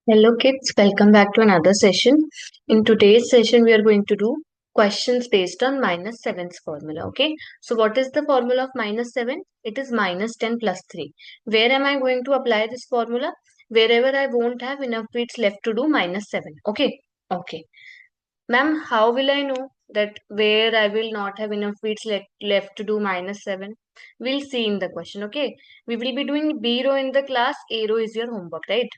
Hello kids, welcome back to another session. In today's session, we are going to do questions based on minus 7's formula. Okay, so what is the formula of minus 7? It is minus 10 plus 3. Where am I going to apply this formula? Wherever I won't have enough bits left to do minus 7. Okay. Ma'am, how will I know that where I will not have enough bits left to do minus 7? We'll see in the question. Okay, we will be doing B row in the class. A row is your homework, right?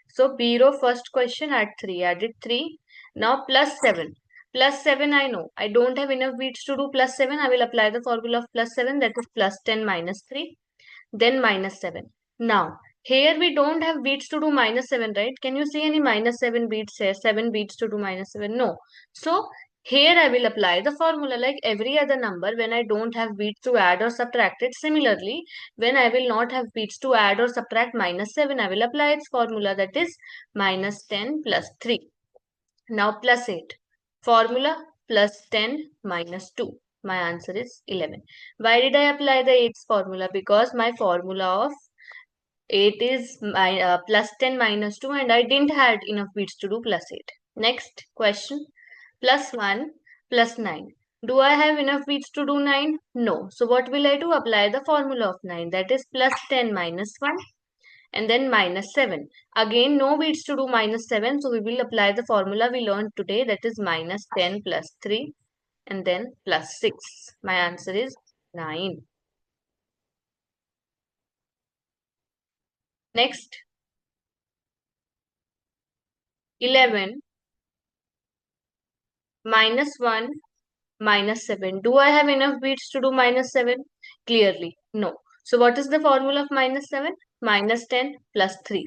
So B row first question add 3. Added 3. Now plus 7. Plus 7 I know. I don't have enough beats to do plus 7. I will apply the formula of plus 7, that is plus 10 minus 3. Then minus 7. Now here we don't have beats to do minus 7, right? Can you see any minus 7 beats here? 7 beats to do minus 7? No. So here I will apply the formula like every other number when I don't have beats to add or subtract it. Similarly, when I will not have beats to add or subtract minus 7, I will apply its formula, that is minus 10 plus 3. Now plus 8. Formula plus 10 minus 2. My answer is 11. Why did I apply the 8's formula? Because my formula of 8 is plus 10 minus 2 and I didn't had enough bits to do plus 8. Next question. Plus 1 plus 9. Do I have enough bits to do 9? No. So what will I do? Apply the formula of 9, that is plus 10 minus 1 and then minus 7. Again no bits to do minus 7, so we will apply the formula we learned today, that is minus 10 plus 3 and then plus 6. My answer is 9. Next, 11 minus 1 minus 7. Do I have enough bits to do minus 7? Clearly, no. So what is the formula of minus 7? Minus 10 plus 3.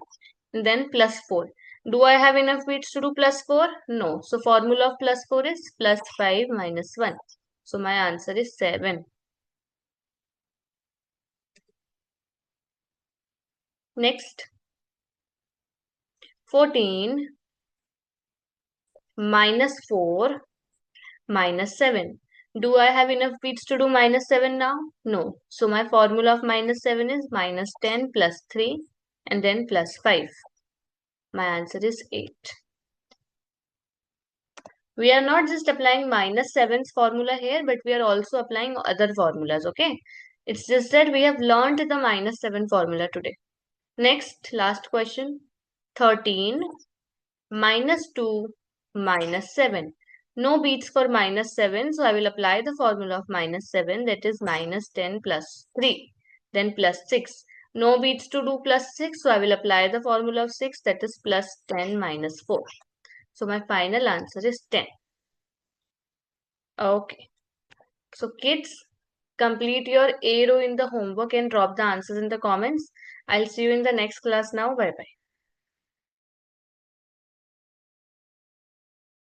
And then plus 4. Do I have enough bits to do plus 4? No. So formula of plus 4 is plus 5 minus 1. So my answer is 7. Next, 14 minus 4 minus 7. Do I have enough bits to do minus 7 now? No. So my formula of minus 7 is minus 10 plus 3 and then plus 5. My answer is 8. We are not just applying minus 7's formula here, but we are also applying other formulas, okay? It's just that we have learned the minus 7 formula today. Next, last question. 13 minus 2 minus 7. No beats for minus 7, so I will apply the formula of minus 7, that is minus 10 plus 3, then plus 6. No beats to do plus 6, so I will apply the formula of 6, that is plus 10 minus 4. So my final answer is 10. Okay. So kids, complete your A row in the homework and drop the answers in the comments. I'll see you in the next class now. Bye bye.